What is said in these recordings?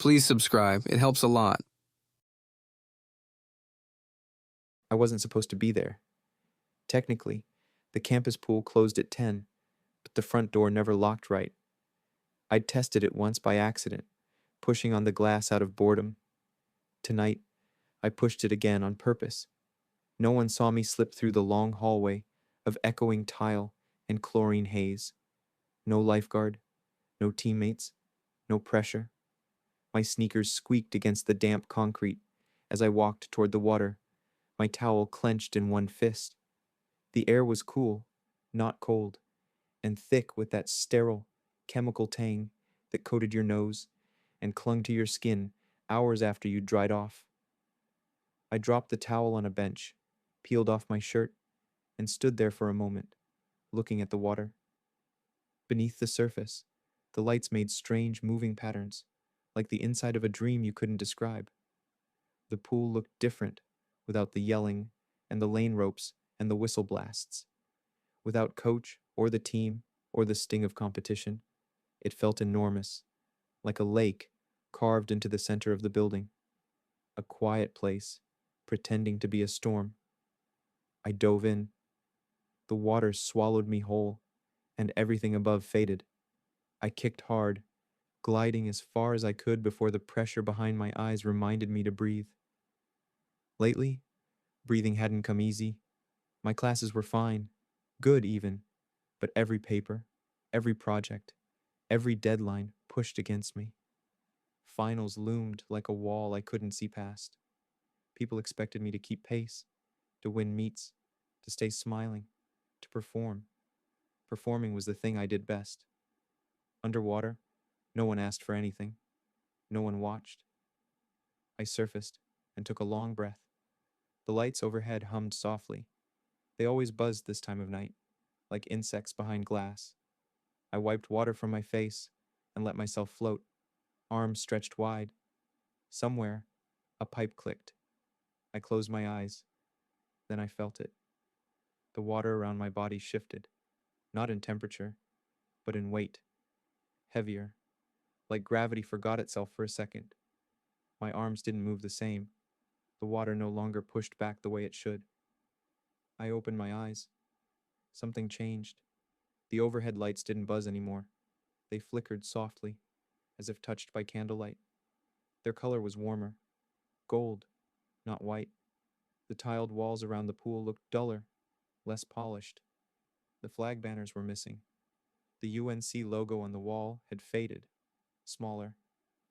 Please subscribe. It helps a lot. I wasn't supposed to be there. Technically, the campus pool closed at 10, but the front door never locked right. I'd tested it once by accident, pushing on the glass out of boredom. Tonight, I pushed it again on purpose. No one saw me slip through the long hallway of echoing tile and chlorine haze. No lifeguard, no teammates, no pressure. My sneakers squeaked against the damp concrete as I walked toward the water, my towel clenched in one fist. The air was cool, not cold, and thick with that sterile, chemical tang that coated your nose and clung to your skin hours after you'd dried off. I dropped the towel on a bench, peeled off my shirt, and stood there for a moment, looking at the water. Beneath the surface, the lights made strange moving patterns, like the inside of a dream you couldn't describe. The pool looked different without the yelling and the lane ropes and the whistle blasts. Without coach or the team or the sting of competition, it felt enormous, like a lake carved into the center of the building. A quiet place, pretending to be a storm. I dove in. The water swallowed me whole, and everything above faded. I kicked hard, gliding as far as I could before the pressure behind my eyes reminded me to breathe. Lately, breathing hadn't come easy. My classes were fine, good even, but every paper, every project, every deadline pushed against me. Finals loomed like a wall I couldn't see past. People expected me to keep pace, to win meets, to stay smiling, to perform. Performing was the thing I did best. Underwater, no one asked for anything. No one watched. I surfaced and took a long breath. The lights overhead hummed softly. They always buzzed this time of night, like insects behind glass. I wiped water from my face and let myself float, arms stretched wide. Somewhere, a pipe clicked. I closed my eyes. Then I felt it. The water around my body shifted, not in temperature, but in weight. Heavier, like gravity forgot itself for a second. My arms didn't move the same. The water no longer pushed back the way it should. I opened my eyes. Something changed. The overhead lights didn't buzz anymore. They flickered softly, as if touched by candlelight. Their color was warmer. Gold, not white. The tiled walls around the pool looked duller, less polished. The flag banners were missing. The UNC logo on the wall had faded, smaller,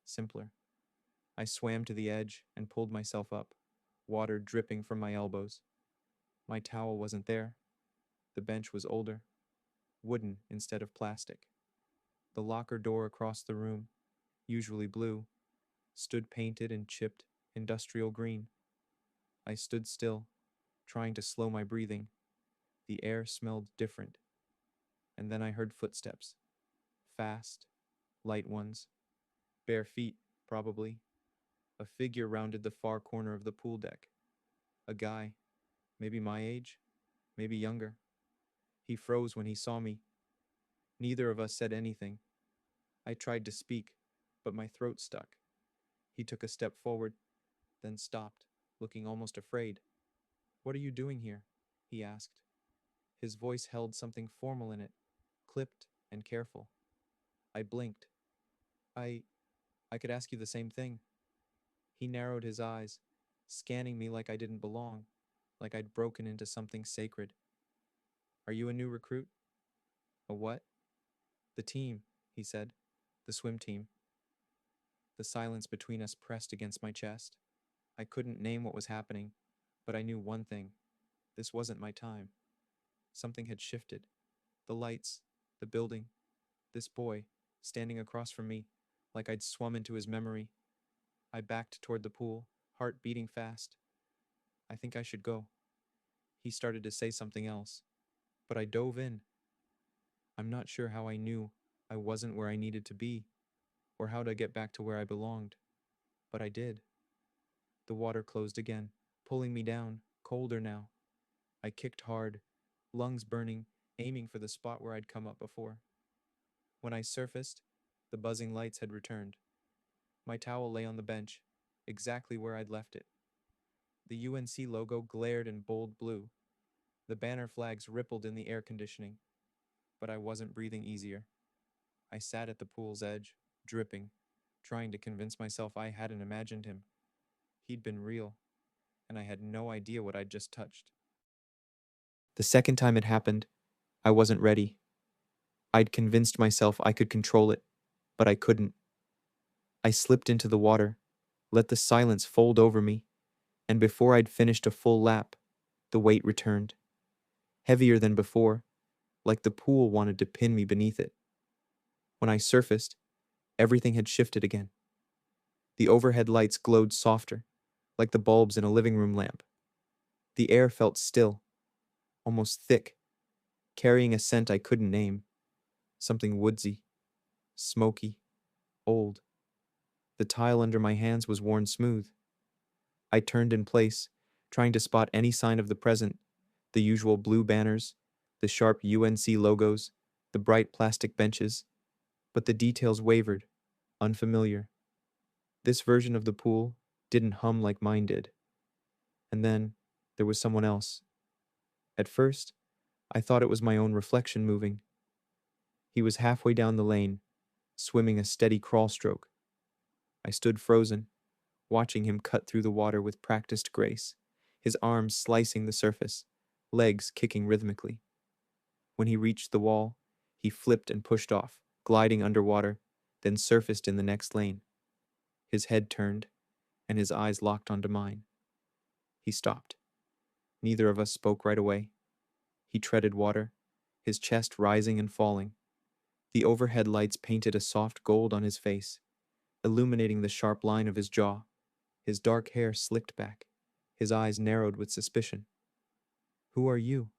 simpler. I swam to the edge and pulled myself up, water dripping from my elbows. My towel wasn't there. The bench was older, wooden instead of plastic. The locker door across the room, usually blue, stood painted in chipped industrial green. I stood still, trying to slow my breathing. The air smelled different. And then I heard footsteps. Fast, light ones. Bare feet, probably. A figure rounded the far corner of the pool deck. A guy, maybe my age, maybe younger. He froze when he saw me. Neither of us said anything. I tried to speak, but my throat stuck. He took a step forward, then stopped, looking almost afraid. "What are you doing here?" he asked. His voice held something formal in it, clipped and careful. I blinked. I I could ask you the same thing. He narrowed his eyes, scanning me like I didn't belong, like I'd broken into something sacred. "Are you a new recruit?" "A what?" "The team," he said. "The swim team." The silence between us pressed against my chest. I couldn't name what was happening, but I knew one thing. This wasn't my time. Something had shifted. The lights, the building, this boy, standing across from me, like I'd swum into his memory. I backed toward the pool, heart beating fast. "I think I should go." He started to say something else, but I dove in. I'm not sure how I knew I wasn't where I needed to be, or how to get back to where I belonged, but I did. The water closed again, pulling me down, colder now. I kicked hard, lungs burning, aiming for the spot where I'd come up before. When I surfaced, the buzzing lights had returned. My towel lay on the bench, exactly where I'd left it. The UNC logo glared in bold blue. The banner flags rippled in the air conditioning. But I wasn't breathing easier. I sat at the pool's edge, dripping, trying to convince myself I hadn't imagined him. He'd been real, and I had no idea what I'd just touched. The second time it happened, I wasn't ready. I'd convinced myself I could control it, but I couldn't. I slipped into the water, let the silence fold over me, and before I'd finished a full lap, the weight returned. Heavier than before, like the pool wanted to pin me beneath it. When I surfaced, everything had shifted again. The overhead lights glowed softer, like the bulbs in a living room lamp. The air felt still, almost thick, carrying a scent I couldn't name. Something woodsy, smoky, old. The tile under my hands was worn smooth. I turned in place, trying to spot any sign of the present, the usual blue banners, the sharp UNC logos, the bright plastic benches, but the details wavered, unfamiliar. This version of the pool didn't hum like mine did. And then there was someone else. At first, I thought it was my own reflection moving. He was halfway down the lane, swimming a steady crawl stroke. I stood frozen, watching him cut through the water with practiced grace, his arms slicing the surface, legs kicking rhythmically. When he reached the wall, he flipped and pushed off, gliding underwater, then surfaced in the next lane. His head turned, and his eyes locked onto mine. He stopped. Neither of us spoke right away. He treaded water, his chest rising and falling. The overhead lights painted a soft gold on his face, illuminating the sharp line of his jaw. His dark hair slicked back, his eyes narrowed with suspicion. "Who are you?"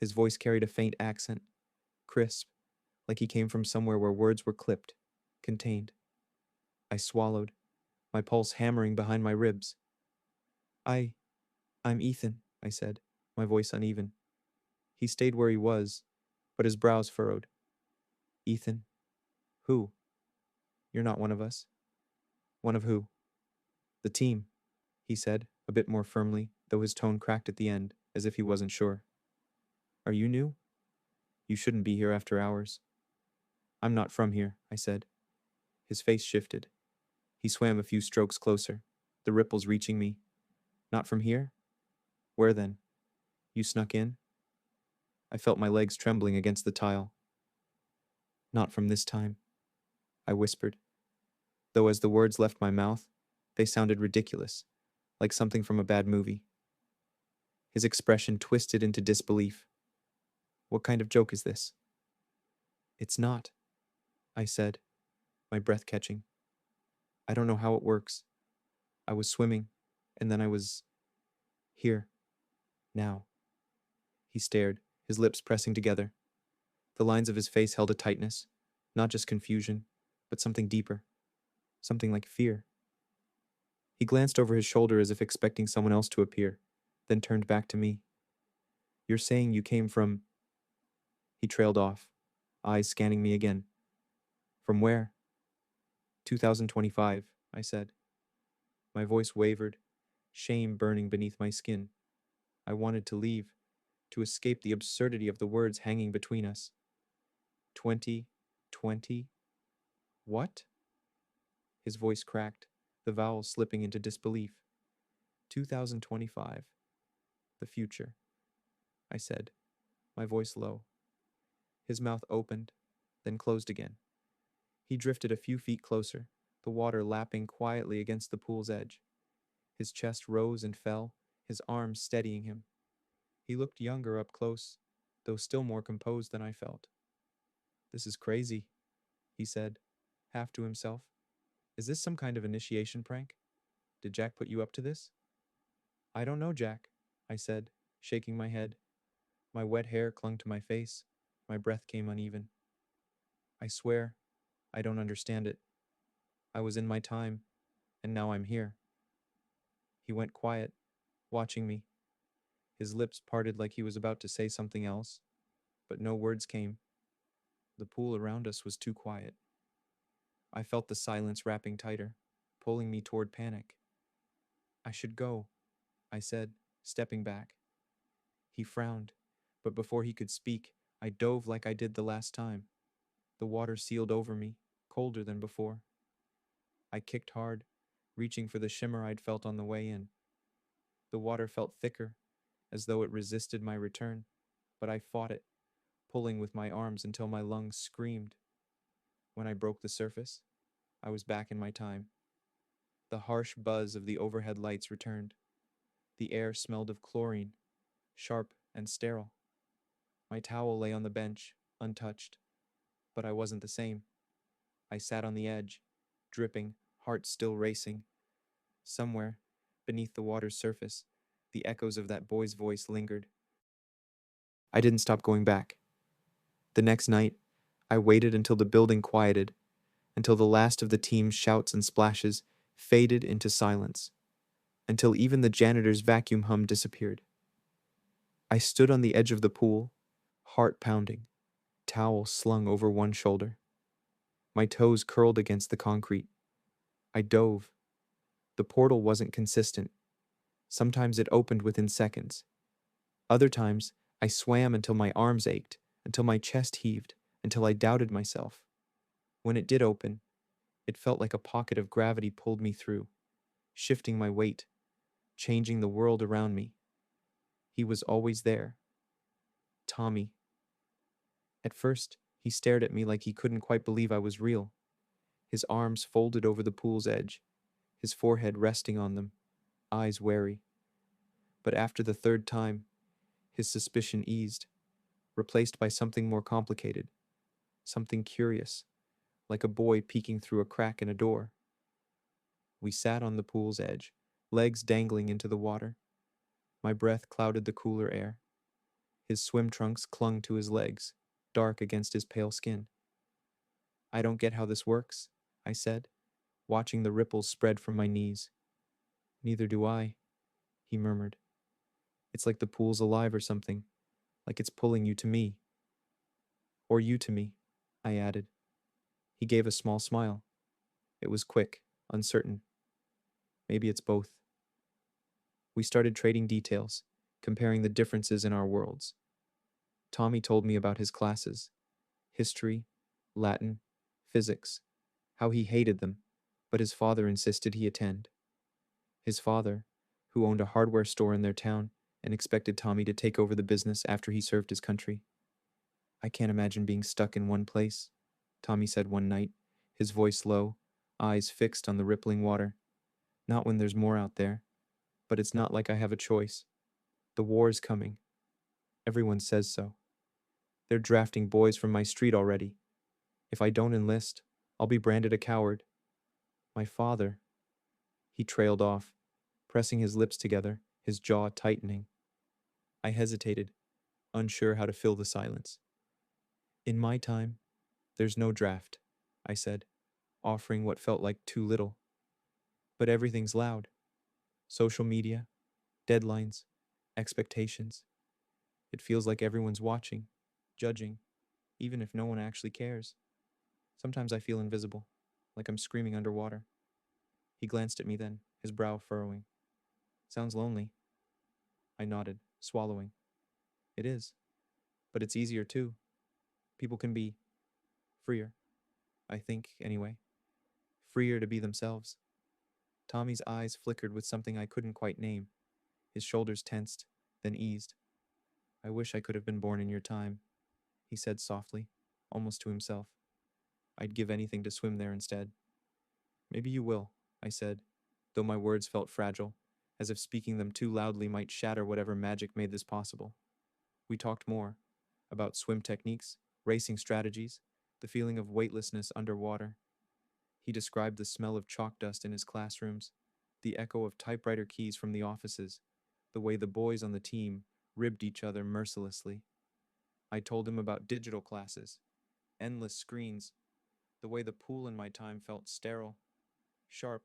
His voice carried a faint accent, crisp, like he came from somewhere where words were clipped, contained. I swallowed, my pulse hammering behind my ribs. I'm Ethan," I said, my voice uneven. He stayed where he was, but his brows furrowed. "Ethan? Who? You're not one of us." "One of who?" "The team," he said, a bit more firmly, though his tone cracked at the end, as if he wasn't sure. "Are you new? You shouldn't be here after hours." "I'm not from here," I said. His face shifted. He swam a few strokes closer, the ripples reaching me. "Not from here? Where then? You snuck in?" I felt my legs trembling against the tile. "Not from this time," I whispered, though as the words left my mouth, they sounded ridiculous, like something from a bad movie. His expression twisted into disbelief. "What kind of joke is this?" "It's not," I said, my breath catching. "I don't know how it works. I was swimming, and then I was here. Now." He stared, his lips pressing together. The lines of his face held a tightness, not just confusion, but something deeper, something like fear. He glanced over his shoulder as if expecting someone else to appear, then turned back to me. "You're saying you came from—" He trailed off, eyes scanning me again. "From where?" 2025, I said. My voice wavered, shame burning beneath my skin. I wanted to leave, to escape the absurdity of the words hanging between us. 2020? What? His voice cracked, the vowels slipping into disbelief. 2025. The future, I said, my voice low. His mouth opened, then closed again. He drifted a few feet closer, the water lapping quietly against the pool's edge. His chest rose and fell, his arms steadying him. He looked younger up close, though still more composed than I felt. "This is crazy," he said, half to himself. "Is this some kind of initiation prank? Did Jack put you up to this?" "I don't know, Jack," I said, shaking my head. My wet hair clung to my face. My breath came uneven. "I swear, I don't understand it. I was in my time, and now I'm here." He went quiet, watching me. His lips parted like he was about to say something else, but no words came. The pool around us was too quiet. I felt the silence wrapping tighter. pulling me toward panic. I should go, I said, stepping back. He frowned, but before he could speak, I dove like I did the last time. The water sealed over me, colder than before. I kicked hard, reaching for the shimmer I'd felt on the way in. The water felt thicker, as though it resisted my return, but I fought it, pulling with my arms until my lungs screamed. When I broke the surface, I was back in my time. The harsh buzz of the overhead lights returned. The air smelled of chlorine, sharp and sterile. My towel lay on the bench, untouched, but I wasn't the same. I sat on the edge, dripping, heart still racing. Somewhere, beneath the water's surface, the echoes of that boy's voice lingered. I didn't stop going back. The next night, I waited until the building quieted, until the last of the team's shouts and splashes faded into silence, until even the janitor's vacuum hum disappeared. I stood on the edge of the pool, heart pounding, towel slung over one shoulder. My toes curled against the concrete. I dove. The portal wasn't consistent. Sometimes it opened within seconds. Other times, I swam until my arms ached, until my chest heaved, until I doubted myself. When it did open, it felt like a pocket of gravity pulled me through, shifting my weight, changing the world around me. He was always there. Tommy. At first, he stared at me like he couldn't quite believe I was real. His arms folded over the pool's edge, his forehead resting on them, eyes wary. But after the third time, his suspicion eased, replaced by something more complicated, something curious, like a boy peeking through a crack in a door. We sat on the pool's edge, legs dangling into the water. My breath clouded the cooler air. His swim trunks clung to his legs, dark against his pale skin. I don't get how this works, I said, watching the ripples spread from my knees. Neither do I, he murmured. It's like the pool's alive or something, like it's pulling you to me. Or you to me, I added. He gave a small smile. It was quick, uncertain. Maybe it's both. We started trading details, comparing the differences in our worlds. Tommy told me about his classes: history, Latin, physics, how he hated them, but his father insisted he attend. His father, who owned a hardware store in their town and expected Tommy to take over the business after he served his country. I can't imagine being stuck in one place, Tommy said one night, his voice low, eyes fixed on the rippling water. Not when there's more out there. But it's not like I have a choice. The war's coming. Everyone says so. They're drafting boys from my street already. If I don't enlist, I'll be branded a coward. My father. He trailed off, pressing his lips together, his jaw tightening. I hesitated, unsure how to fill the silence. In my time, there's no draft, I said, offering what felt like too little. But everything's loud. Social media, deadlines, expectations. It feels like everyone's watching, judging, even if no one actually cares. Sometimes I feel invisible, like I'm screaming underwater. He glanced at me then, his brow furrowing. Sounds lonely. I nodded, swallowing. It is. But it's easier too. People can be freer. I think, anyway. Freer to be themselves. Tommy's eyes flickered with something I couldn't quite name. His shoulders tensed, then eased. I wish I could have been born in your time, he said softly, almost to himself. I'd give anything to swim there instead. Maybe you will, I said, though my words felt fragile, as if speaking them too loudly might shatter whatever magic made this possible. We talked more, about swim techniques, racing strategies, the feeling of weightlessness underwater. He described the smell of chalk dust in his classrooms, the echo of typewriter keys from the offices, the way the boys on the team ribbed each other mercilessly. I told him about digital classes, endless screens, the way the pool in my time felt sterile, sharp,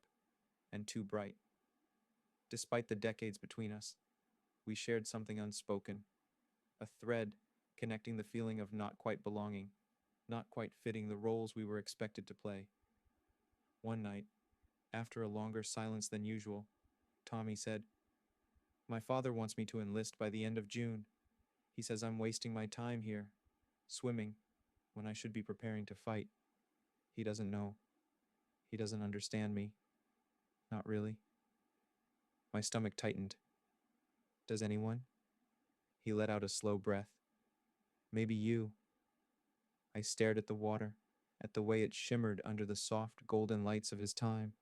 and too bright. Despite the decades between us, we shared something unspoken, a thread connecting the feeling of not quite belonging, not quite fitting the roles we were expected to play. One night, After a longer silence than usual, Tommy said, "My father wants me to enlist by the end of June. He says I'm wasting my time here, swimming, when I should be preparing to fight. He doesn't know. He doesn't understand me. Not really." My stomach tightened. "Does anyone?" He let out a slow breath. "Maybe you." I stared at the water, at the way it shimmered under the soft golden lights of his time.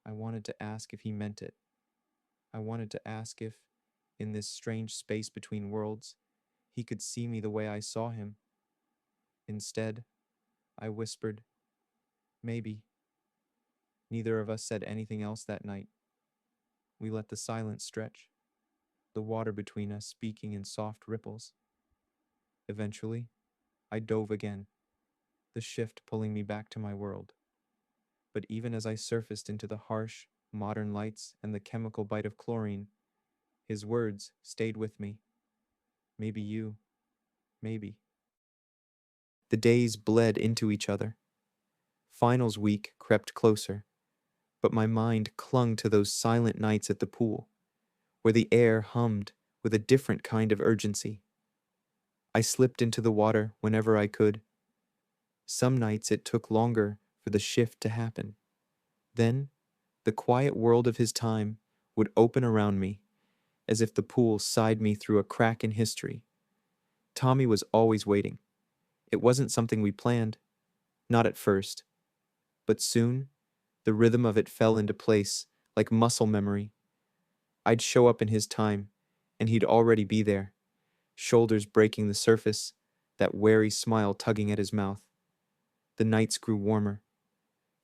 I wanted to ask if he meant it. I wanted to ask if, in this strange space between worlds, he could see me the way I saw him. Instead, I whispered, "Maybe." Neither of us said anything else that night. We let the silence stretch, the water between us speaking in soft ripples. Eventually, I dove again, the shift pulling me back to my world. But even as I surfaced into the harsh, modern lights and the chemical bite of chlorine, his words stayed with me. "Maybe you. Maybe." The days bled into each other. Finals week crept closer, but my mind clung to those silent nights at the pool, where the air hummed with a different kind of urgency. I slipped into the water whenever I could. Some nights it took longer for the shift to happen. Then, the quiet world of his time would open around me, as if the pool sighed me through a crack in history. Tommy was always waiting. It wasn't something we planned, not at first. But soon, the rhythm of it fell into place, like muscle memory. I'd show up in his time, and he'd already be there, shoulders breaking the surface, that wary smile tugging at his mouth. The nights grew warmer.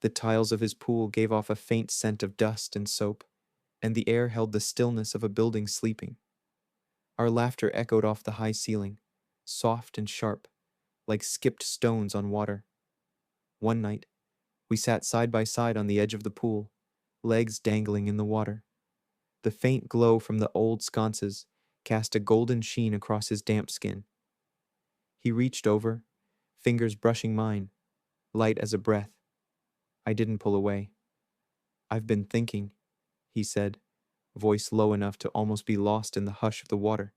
The tiles of his pool gave off a faint scent of dust and soap, and the air held the stillness of a building sleeping. Our laughter echoed off the high ceiling, soft and sharp, like skipped stones on water. One night, we sat side by side on the edge of the pool, legs dangling in the water. The faint glow from the old sconces cast a golden sheen across his damp skin. He reached over, fingers brushing mine, light as a breath. I didn't pull away. "I've been thinking," he said, voice low enough to almost be lost in the hush of the water.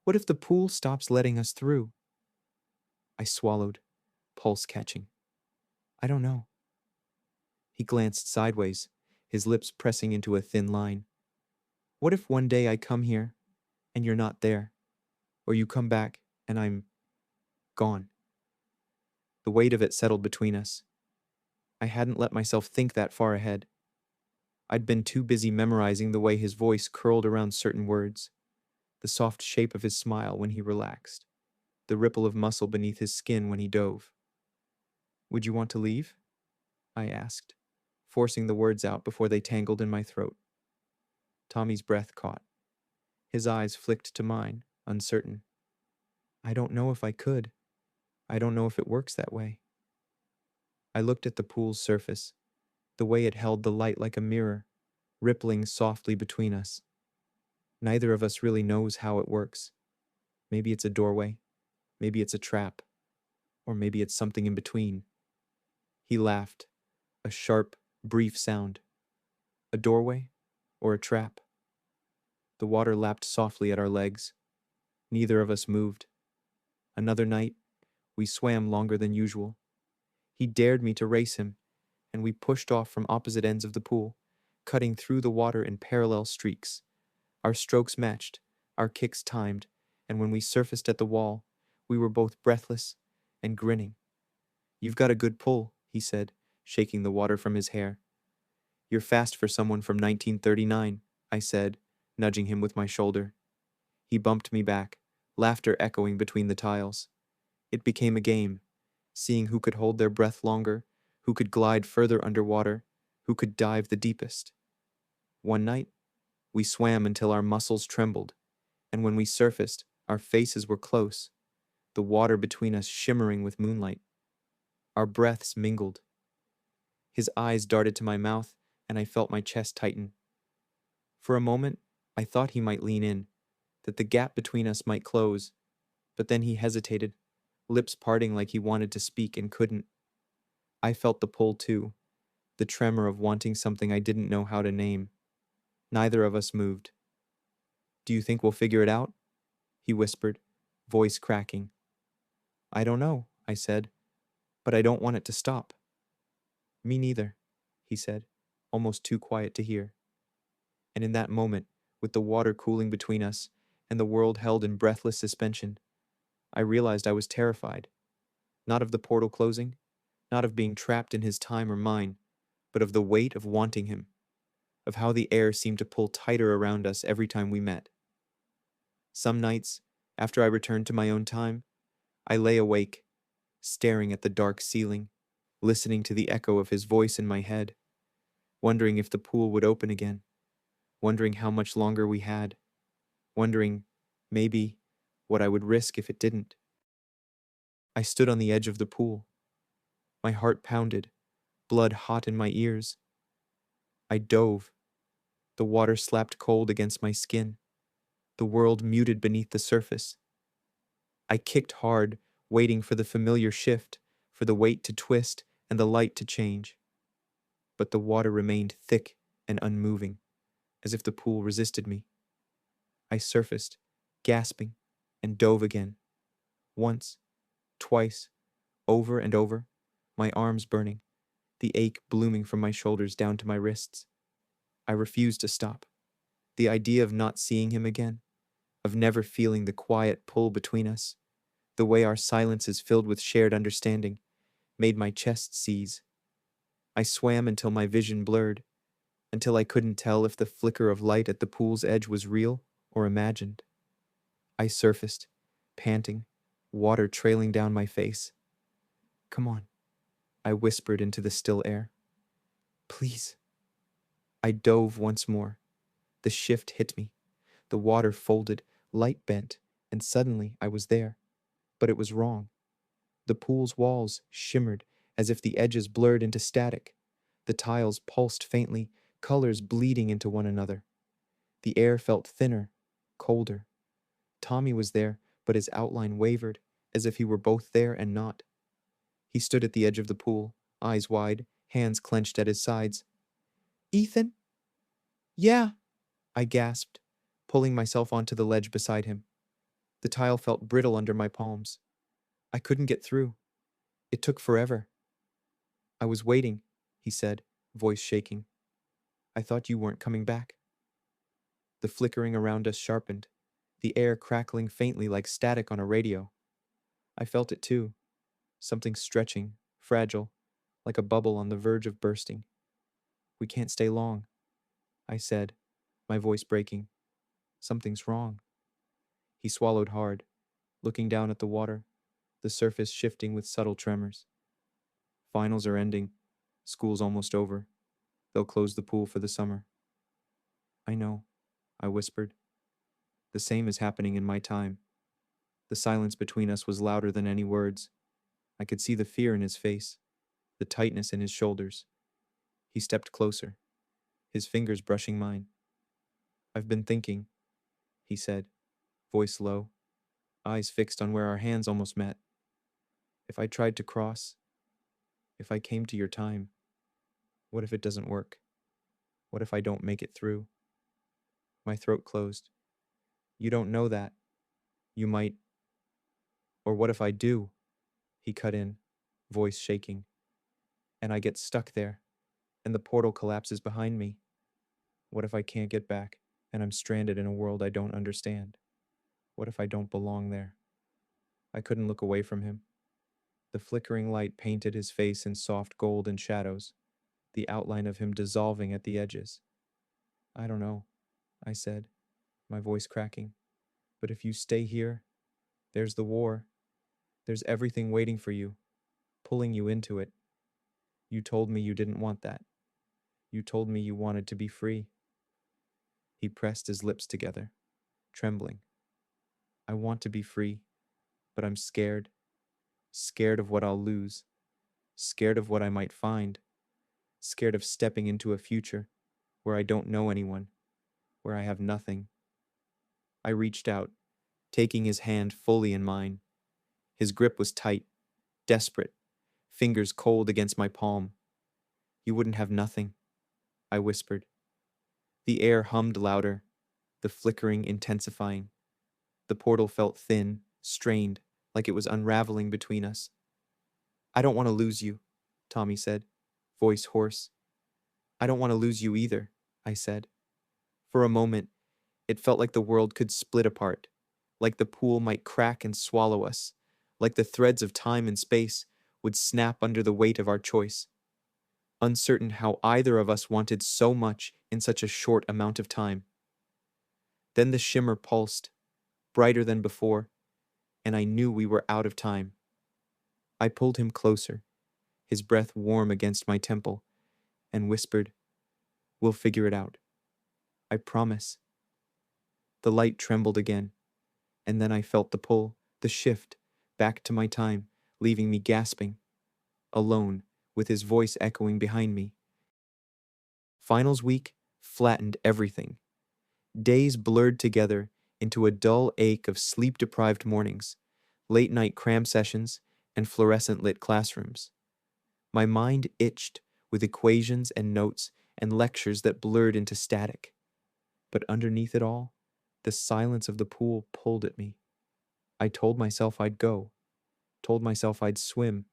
"What if the pool stops letting us through?" I swallowed, pulse catching. "I don't know." He glanced sideways, his lips pressing into a thin line. "What if one day I come here and you're not there? Or you come back and I'm gone?" The weight of it settled between us. I hadn't let myself think that far ahead. I'd been too busy memorizing the way his voice curled around certain words, the soft shape of his smile when he relaxed, the ripple of muscle beneath his skin when he dove. "Would you want to leave?" I asked, forcing the words out before they tangled in my throat. Tommy's breath caught. His eyes flicked to mine, uncertain. "I don't know if I could. I don't know if it works that way." I looked at the pool's surface, the way it held the light like a mirror, rippling softly between us. Neither of us really knows how it works. Maybe it's a doorway, maybe it's a trap, or maybe it's something in between. He laughed, a sharp, brief sound. A doorway or a trap? The water lapped softly at our legs. Neither of us moved. Another night, we swam longer than usual. He dared me to race him, and we pushed off from opposite ends of the pool, cutting through the water in parallel streaks. Our strokes matched, our kicks timed, and when we surfaced at the wall, we were both breathless and grinning. "You've got a good pull," he said, shaking the water from his hair. "You're fast for someone from 1939, I said, nudging him with my shoulder. He bumped me back, laughter echoing between the tiles. It became a game, seeing who could hold their breath longer, who could glide further underwater, who could dive the deepest. One night, we swam until our muscles trembled, and when we surfaced, our faces were close, the water between us shimmering with moonlight. Our breaths mingled. His eyes darted to my mouth, and I felt my chest tighten. For a moment, I thought he might lean in, that the gap between us might close, but then he hesitated, lips parting like he wanted to speak and couldn't. I felt the pull too, the tremor of wanting something I didn't know how to name. Neither of us moved. "Do you think we'll figure it out?" he whispered, voice cracking. "I don't know," I said, "but I don't want it to stop." "Me neither," he said, almost too quiet to hear. And in that moment, with the water cooling between us and the world held in breathless suspension, I realized I was terrified. Not of the portal closing, not of being trapped in his time or mine, but of the weight of wanting him, of how the air seemed to pull tighter around us every time we met. Some nights, after I returned to my own time, I lay awake, staring at the dark ceiling, listening to the echo of his voice in my head, wondering if the pool would open again, wondering how much longer we had, wondering, maybe, what I would risk if it didn't. I stood on the edge of the pool. My heart pounded, blood hot in my ears. I dove. The water slapped cold against my skin. The world muted beneath the surface. I kicked hard, waiting for the familiar shift, for the weight to twist and the light to change. But the water remained thick and unmoving, as if the pool resisted me. I surfaced, gasping, and dove again. Once, twice, over and over, my arms burning, the ache blooming from my shoulders down to my wrists. I refused to stop. The idea of not seeing him again, of never feeling the quiet pull between us, the way our silence is filled with shared understanding, made my chest seize. I swam until my vision blurred, until I couldn't tell if the flicker of light at the pool's edge was real or imagined. I surfaced, panting, water trailing down my face. "Come on," I whispered into the still air. "Please." I dove once more. The shift hit me. The water folded, light bent, and suddenly I was there. But it was wrong. The pool's walls shimmered as if the edges blurred into static. The tiles pulsed faintly, colors bleeding into one another. The air felt thinner, colder. Tommy was there, but his outline wavered, as if he were both there and not. He stood at the edge of the pool, eyes wide, hands clenched at his sides. "Ethan?" "Yeah," I gasped, pulling myself onto the ledge beside him. The tile felt brittle under my palms. I couldn't get through. It took forever. "I was waiting," he said, voice shaking. "I thought you weren't coming back." The flickering around us sharpened, the air crackling faintly like static on a radio. I felt it too, something stretching, fragile, like a bubble on the verge of bursting. "We can't stay long," I said, my voice breaking. "Something's wrong." He swallowed hard, looking down at the water, the surface shifting with subtle tremors. "Finals are ending. School's almost over. They'll close the pool for the summer." "I know," I whispered. "The same is happening in my time." The silence between us was louder than any words. I could see the fear in his face, the tightness in his shoulders. He stepped closer, his fingers brushing mine. "I've been thinking," he said, voice low, eyes fixed on where our hands almost met. "If I tried to cross, if I came to your time, what if it doesn't work? What if I don't make it through?" My throat closed. "You don't know that. You might. Or what if I do?" He cut in, voice shaking. "And I get stuck there, and the portal collapses behind me. What if I can't get back, and I'm stranded in a world I don't understand? What if I don't belong there?" I couldn't look away from him. The flickering light painted his face in soft gold and shadows, the outline of him dissolving at the edges. "I don't know," I said, my voice cracking. "But if you stay here, there's the war. There's everything waiting for you, pulling you into it. You told me you didn't want that. You told me you wanted to be free." He pressed his lips together, trembling. "I want to be free, but I'm scared. Scared of what I'll lose. Scared of what I might find. Scared of stepping into a future where I don't know anyone, where I have nothing." I reached out, taking his hand fully in mine. His grip was tight, desperate, fingers cold against my palm. You wouldn't have nothing, I whispered. The air hummed louder, the flickering intensifying. The portal felt thin, strained, like it was unraveling between us. I don't want to lose you, Tommy said, voice hoarse. I don't want to lose you either, I said. For a moment, it felt like the world could split apart, like the pool might crack and swallow us, like the threads of time and space would snap under the weight of our choice. Uncertain how either of us wanted so much in such a short amount of time. Then the shimmer pulsed, brighter than before, and I knew we were out of time. I pulled him closer, his breath warm against my temple, and whispered, "We'll figure it out. I promise." The light trembled again, and then I felt the pull, the shift, back to my time, leaving me gasping, alone, with his voice echoing behind me. Finals week flattened everything. Days blurred together into a dull ache of sleep-deprived mornings, late-night cram sessions, and fluorescent-lit classrooms. My mind itched with equations and notes and lectures that blurred into static. But underneath it all, the silence of the pool pulled at me. I told myself I'd go, told myself I'd swim,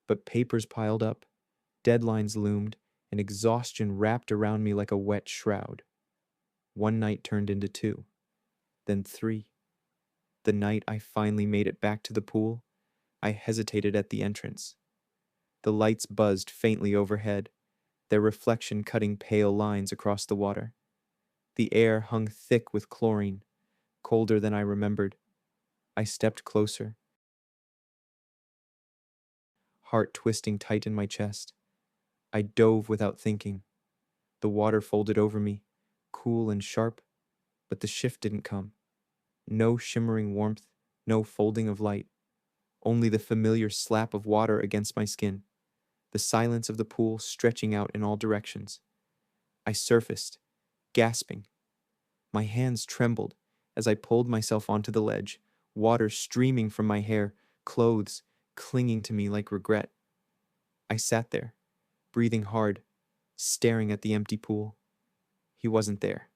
but papers piled up, deadlines loomed, and exhaustion wrapped around me like a wet shroud. One night turned into two, then three. The night I finally made it back to the pool, I hesitated at the entrance. The lights buzzed faintly overhead, their reflection cutting pale lines across the water. The air hung thick with chlorine, colder than I remembered. I stepped closer, heart twisting tight in my chest. I dove without thinking. The water folded over me, cool and sharp, but the shift didn't come. No shimmering warmth, no folding of light. Only the familiar slap of water against my skin, the silence of the pool stretching out in all directions. I surfaced, gasping. My hands trembled as I pulled myself onto the ledge, water streaming from my hair, clothes clinging to me like regret. I sat there, breathing hard, staring at the empty pool. He wasn't there.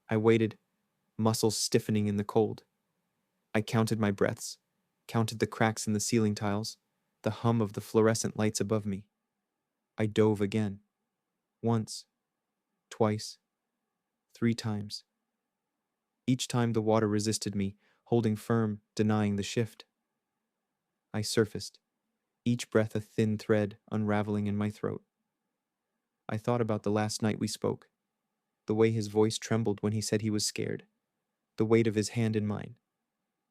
I waited, muscles stiffening in the cold. I counted my breaths, counted the cracks in the ceiling tiles, the hum of the fluorescent lights above me. I dove again. Once, twice, 3 times. Each time the water resisted me, holding firm, denying the shift. I surfaced, each breath a thin thread unraveling in my throat. I thought about the last night we spoke, the way his voice trembled when he said he was scared, the weight of his hand in mine,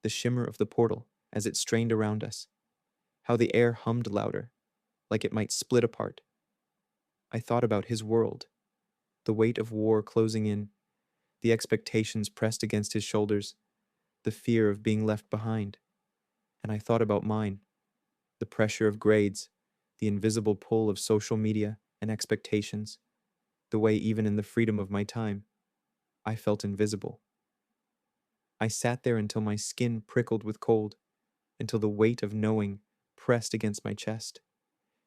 the shimmer of the portal as it strained around us, how the air hummed louder, like it might split apart. I thought about his world, the weight of war closing in, the expectations pressed against his shoulders, the fear of being left behind. And I thought about mine, the pressure of grades, the invisible pull of social media and expectations, the way even in the freedom of my time, I felt invisible. I sat there until my skin prickled with cold, until the weight of knowing pressed against my chest,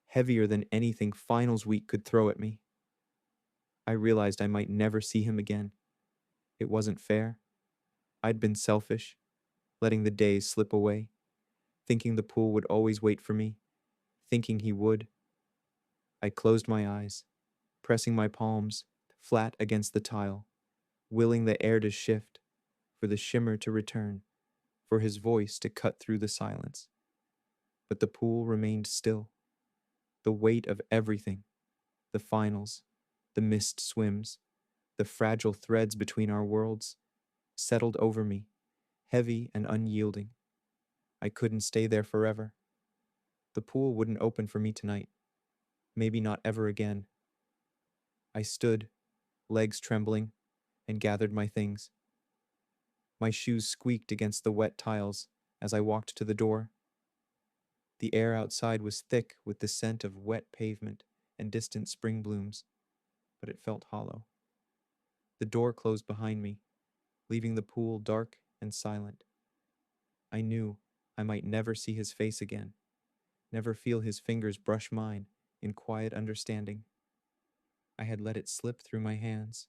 heavier than anything finals week could throw at me. I realized I might never see him again. It wasn't fair. I'd been selfish, letting the days slip away, thinking the pool would always wait for me, thinking he would. I closed my eyes, pressing my palms flat against the tile, willing the air to shift, for the shimmer to return, for his voice to cut through the silence. But the pool remained still. The weight of everything, the finals, the missed swims, the fragile threads between our worlds, settled over me, heavy and unyielding. I couldn't stay there forever. The pool wouldn't open for me tonight. Maybe not ever again. I stood, legs trembling, and gathered my things. My shoes squeaked against the wet tiles as I walked to the door. The air outside was thick with the scent of wet pavement and distant spring blooms, but it felt hollow. The door closed behind me, leaving the pool dark and silent. I knew I might never see his face again, never feel his fingers brush mine in quiet understanding. I had let it slip through my hands,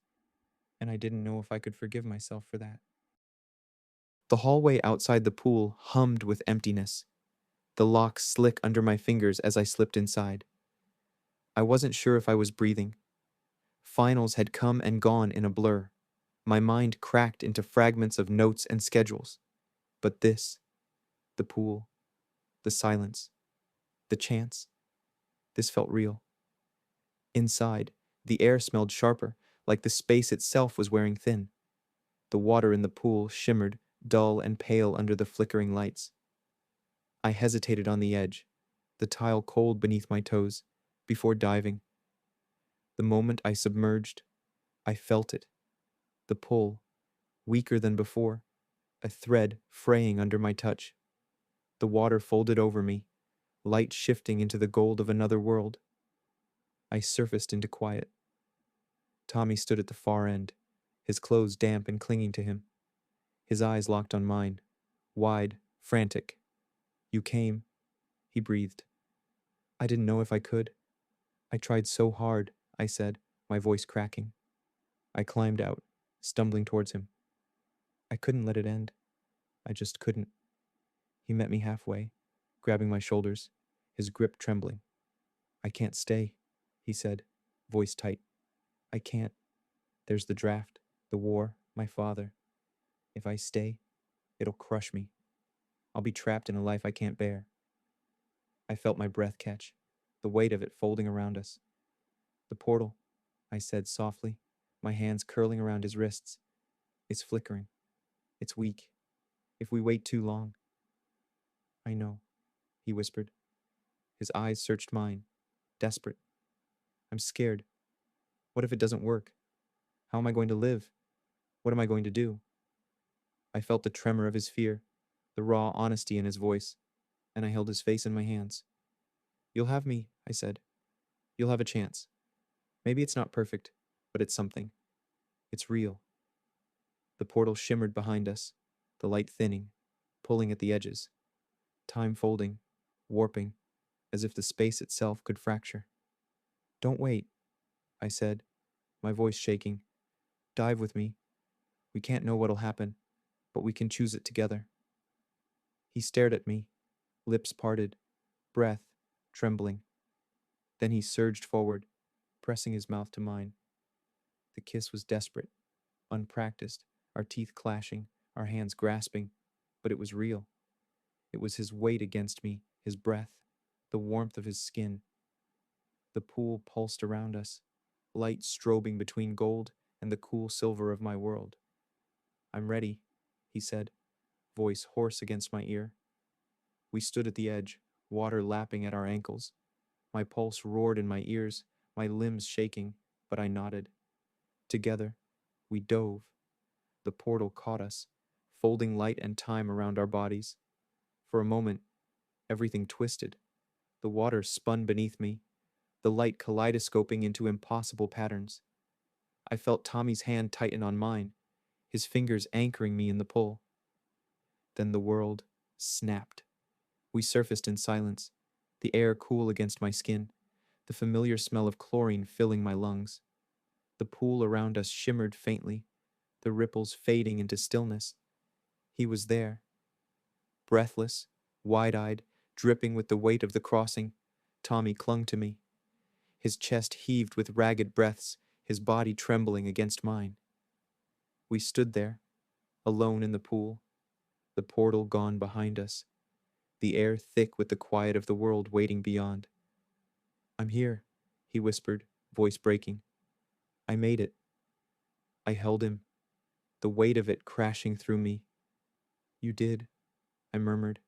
and I didn't know if I could forgive myself for that. The hallway outside the pool hummed with emptiness, the lock slick under my fingers as I slipped inside. I wasn't sure if I was breathing. Finals had come and gone in a blur. My mind cracked into fragments of notes and schedules. But this, the pool, the silence, the chance, this felt real. Inside, the air smelled sharper, like the space itself was wearing thin. The water in the pool shimmered, dull and pale under the flickering lights. I hesitated on the edge, the tile cold beneath my toes, before diving. The moment I submerged, I felt it. The pull, weaker than before, a thread fraying under my touch. The water folded over me, light shifting into the gold of another world. I surfaced into quiet. Tommy stood at the far end, his clothes damp and clinging to him. His eyes locked on mine, wide, frantic. "You came," he breathed. "I didn't know if I could. I tried so hard," I said, my voice cracking. I climbed out, stumbling towards him. I couldn't let it end. I just couldn't. He met me halfway, grabbing my shoulders, his grip trembling. "I can't stay," he said, voice tight. "I can't. There's the draft, the war, my father. If I stay, it'll crush me. I'll be trapped in a life I can't bear." I felt my breath catch, the weight of it folding around us. "The portal," I said softly, my hands curling around his wrists. "It's flickering. It's weak. If we wait too long." "I know," he whispered. His eyes searched mine, desperate. "I'm scared. What if it doesn't work? How am I going to live? What am I going to do?" I felt the tremor of his fear, the raw honesty in his voice, and I held his face in my hands. "You'll have me," I said. "You'll have a chance. Maybe it's not perfect, but it's something. It's real." The portal shimmered behind us, the light thinning, pulling at the edges, time folding, warping, as if the space itself could fracture. "Don't wait," I said, my voice shaking. "Dive with me. We can't know what'll happen, but we can choose it together." He stared at me, lips parted, breath trembling. Then he surged forward, pressing his mouth to mine. The kiss was desperate, unpracticed, our teeth clashing, our hands grasping, but it was real. It was his weight against me, his breath, the warmth of his skin. The pool pulsed around us, light strobing between gold and the cool silver of my world. "I'm ready," he said, voice hoarse against my ear. We stood at the edge, water lapping at our ankles. My pulse roared in my ears, my limbs shaking, but I nodded. Together, we dove. The portal caught us, folding light and time around our bodies. For a moment, everything twisted. The water spun beneath me, the light kaleidoscoping into impossible patterns. I felt Tommy's hand tighten on mine, his fingers anchoring me in the pull. Then the world snapped. We surfaced in silence, the air cool against my skin, the familiar smell of chlorine filling my lungs. The pool around us shimmered faintly, the ripples fading into stillness. He was there. Breathless, wide-eyed, dripping with the weight of the crossing, Tommy clung to me. His chest heaved with ragged breaths, his body trembling against mine. We stood there, alone in the pool, the portal gone behind us, the air thick with the quiet of the world waiting beyond. "I'm here," he whispered, voice breaking. "I made it." I held him, the weight of it crashing through me. "You did," I murmured.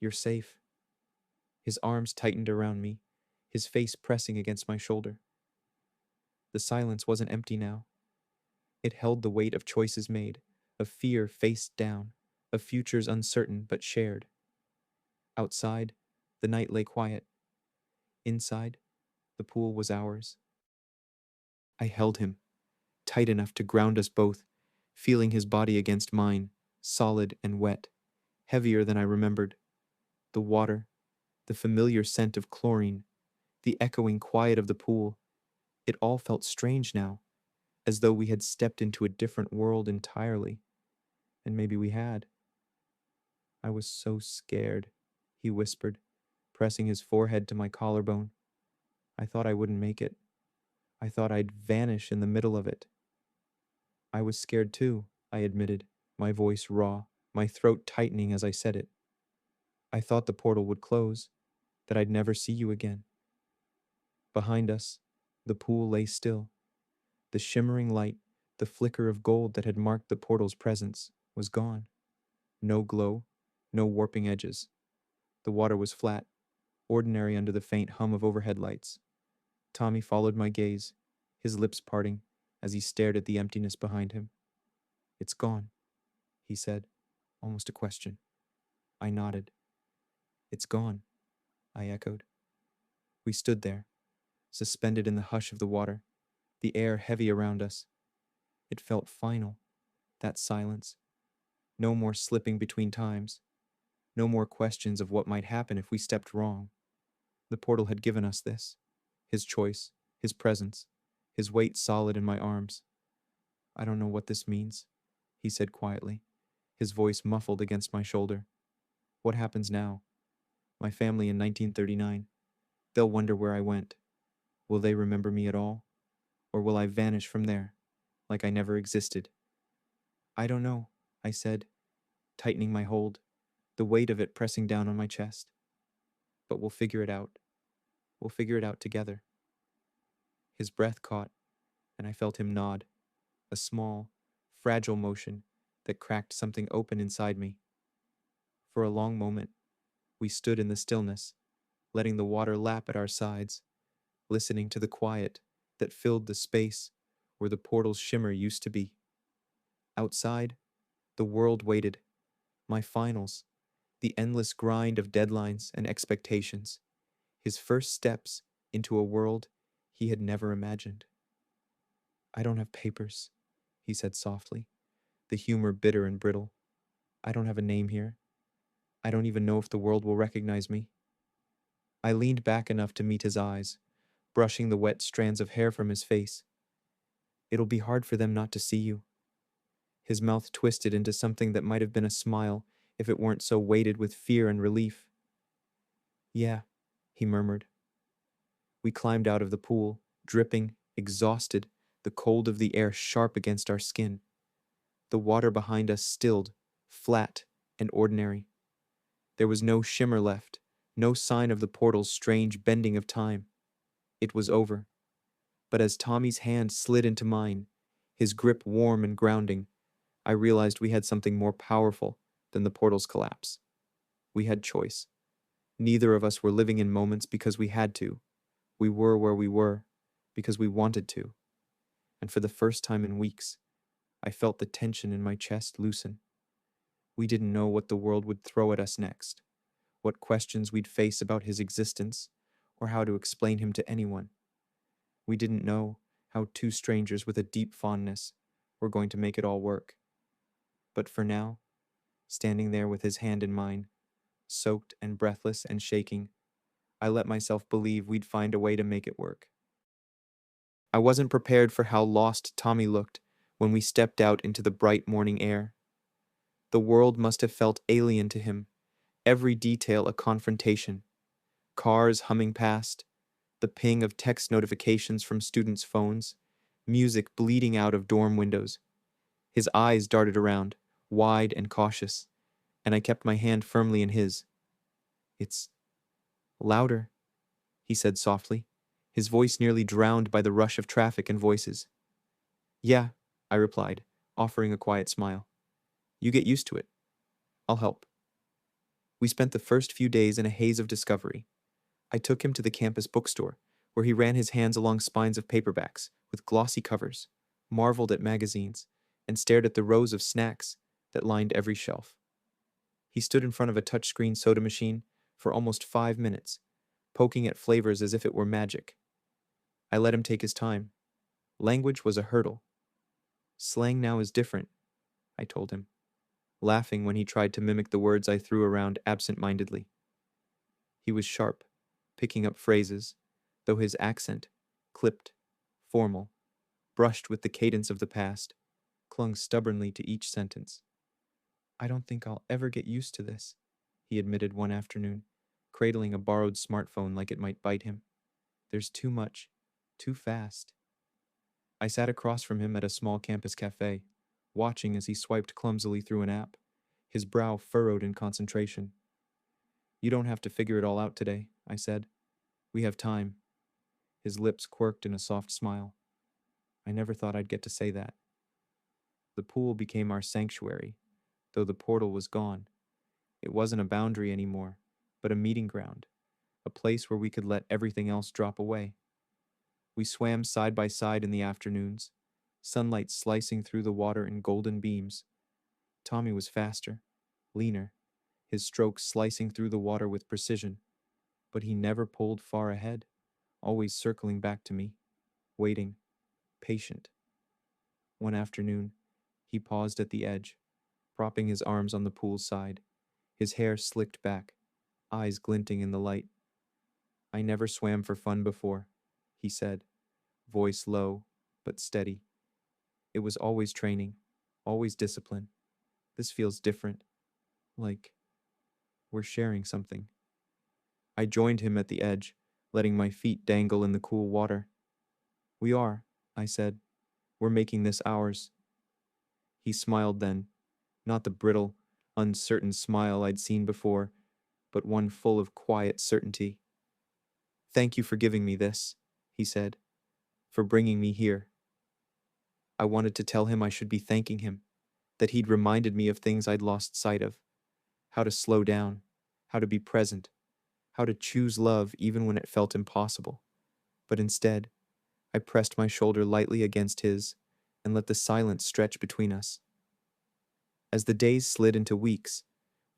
"You're safe." His arms tightened around me, his face pressing against my shoulder. The silence wasn't empty now. It held the weight of choices made, of fear faced down, of futures uncertain but shared. Outside, the night lay quiet. Inside, the pool was ours. I held him, tight enough to ground us both, feeling his body against mine, solid and wet, heavier than I remembered. The water, the familiar scent of chlorine, the echoing quiet of the pool, It all felt strange now, as though we had stepped into a different world entirely. And maybe we had. I was so scared, he whispered, pressing his forehead to my collarbone. I thought I wouldn't make it. I thought I'd vanish in the middle of it. I was scared too, I admitted, my voice raw, my throat tightening as I said it. I thought the portal would close, that I'd never see you again. Behind us, the pool lay still. The shimmering light, the flicker of gold that had marked the portal's presence, was gone. No glow, no warping edges. The water was flat, ordinary under the faint hum of overhead lights. Tommy followed my gaze, his lips parting as he stared at the emptiness behind him. It's gone, he said, almost a question. I nodded. It's gone, I echoed. We stood there, suspended in the hush of the water, the air heavy around us. It felt final, that silence. No more slipping between times. No more questions of what might happen if we stepped wrong. The portal had given us this. His choice, his presence, his weight solid in my arms. I don't know what this means, he said quietly, his voice muffled against my shoulder. What happens now? My family in 1939. They'll wonder where I went. Will they remember me at all? Or will I vanish from there, like I never existed? I don't know, I said, tightening my hold, the weight of it pressing down on my chest. But we'll figure it out. We'll figure it out together. His breath caught, and I felt him nod, a small, fragile motion that cracked something open inside me. For a long moment, we stood in the stillness, letting the water lap at our sides, listening to the quiet that filled the space where the portal's shimmer used to be. Outside, the world waited. My finals, the endless grind of deadlines and expectations, his first steps into a world he had never imagined. I don't have papers, he said softly, the humor bitter and brittle. I don't have a name here. I don't even know if the world will recognize me. I leaned back enough to meet his eyes, brushing the wet strands of hair from his face. It'll be hard for them not to see you. His mouth twisted into something that might have been a smile if it weren't so weighted with fear and relief. Yeah, he murmured. We climbed out of the pool, dripping, exhausted, the cold of the air sharp against our skin. The water behind us stilled, flat and ordinary. There was no shimmer left, no sign of the portal's strange bending of time. It was over. But as Tommy's hand slid into mine, his grip warm and grounding, I realized we had something more powerful than the portal's collapse. We had choice. Neither of us were living in moments because we had to. We were where we were because we wanted to. And for the first time in weeks, I felt the tension in my chest loosen. We didn't know what the world would throw at us next, what questions we'd face about his existence, or how to explain him to anyone. We didn't know how two strangers with a deep fondness were going to make it all work. But for now, standing there with his hand in mine, soaked and breathless and shaking, I let myself believe we'd find a way to make it work. I wasn't prepared for how lost Tommy looked when we stepped out into the bright morning air. The world must have felt alien to him, every detail a confrontation. Cars humming past, the ping of text notifications from students' phones, music bleeding out of dorm windows. His eyes darted around, wide and cautious, and I kept my hand firmly in his. It's louder, he said softly, his voice nearly drowned by the rush of traffic and voices. Yeah, I replied, offering a quiet smile. You get used to it. I'll help. We spent the first few days in a haze of discovery. I took him to the campus bookstore, where he ran his hands along spines of paperbacks with glossy covers, marveled at magazines, and stared at the rows of snacks that lined every shelf. He stood in front of a touchscreen soda machine for almost 5 minutes, poking at flavors as if it were magic. I let him take his time. Language was a hurdle. Slang now is different, I told him, laughing when he tried to mimic the words I threw around absent-mindedly. He was sharp, picking up phrases, though his accent, clipped, formal, brushed with the cadence of the past, clung stubbornly to each sentence. I don't think I'll ever get used to this, he admitted one afternoon, cradling a borrowed smartphone like it might bite him. There's too much, too fast. I sat across from him at a small campus cafe, watching as he swiped clumsily through an app, his brow furrowed in concentration. You don't have to figure it all out today, I said. We have time. His lips quirked in a soft smile. I never thought I'd get to say that. The pool became our sanctuary, though the portal was gone. It wasn't a boundary anymore, but a meeting ground, a place where we could let everything else drop away. We swam side by side in the afternoons, sunlight slicing through the water in golden beams. Tommy was faster, leaner, his strokes slicing through the water with precision, but he never pulled far ahead, always circling back to me, waiting, patient. One afternoon, he paused at the edge, propping his arms on the pool's side, his hair slicked back, eyes glinting in the light. I never swam for fun before, he said, voice low but steady. It was always training, always discipline. This feels different, like we're sharing something. I joined him at the edge, letting my feet dangle in the cool water. We are, I said. We're making this ours. He smiled then, not the brittle, uncertain smile I'd seen before, but one full of quiet certainty. Thank you for giving me this, he said, for bringing me here. I wanted to tell him I should be thanking him, that he'd reminded me of things I'd lost sight of, how to slow down, how to be present, how to choose love even when it felt impossible. But instead, I pressed my shoulder lightly against his and let the silence stretch between us. As the days slid into weeks,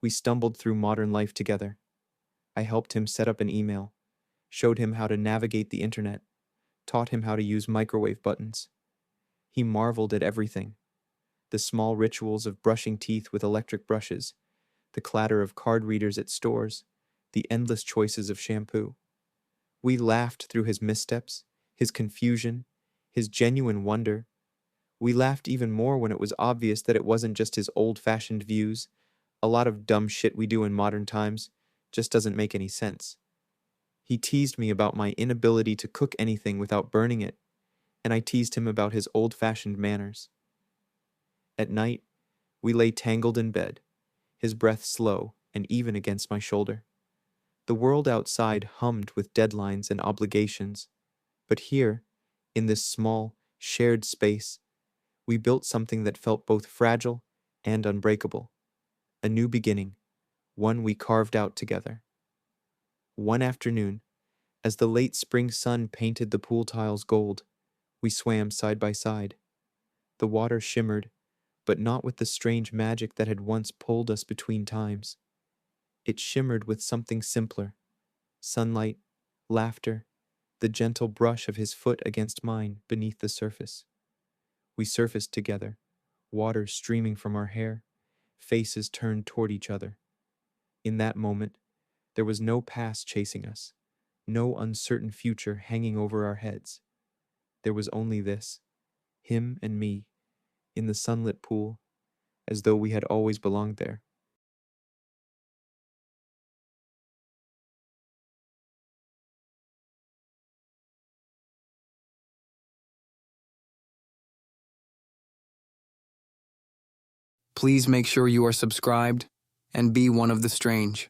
we stumbled through modern life together. I helped him set up an email, showed him how to navigate the internet, taught him how to use microwave buttons. He marveled at everything: the small rituals of brushing teeth with electric brushes, the clatter of card readers at stores, the endless choices of shampoo. We laughed through his missteps, his confusion, his genuine wonder. We laughed even more when it was obvious that it wasn't just his old-fashioned views. A lot of dumb shit we do in modern times just doesn't make any sense. He teased me about my inability to cook anything without burning it, and I teased him about his old-fashioned manners. At night, we lay tangled in bed, his breath slow and even against my shoulder. The world outside hummed with deadlines and obligations, but here, in this small, shared space, we built something that felt both fragile and unbreakable. A new beginning, one we carved out together. One afternoon, as the late spring sun painted the pool tiles gold, we swam side by side. The water shimmered, but not with the strange magic that had once pulled us between times. It shimmered with something simpler: sunlight, laughter, the gentle brush of his foot against mine beneath the surface. We surfaced together, water streaming from our hair, faces turned toward each other. In that moment, there was no past chasing us, no uncertain future hanging over our heads. There was only this, him and me, in the sunlit pool, as though we had always belonged there. Please make sure you are subscribed and be one of the strange.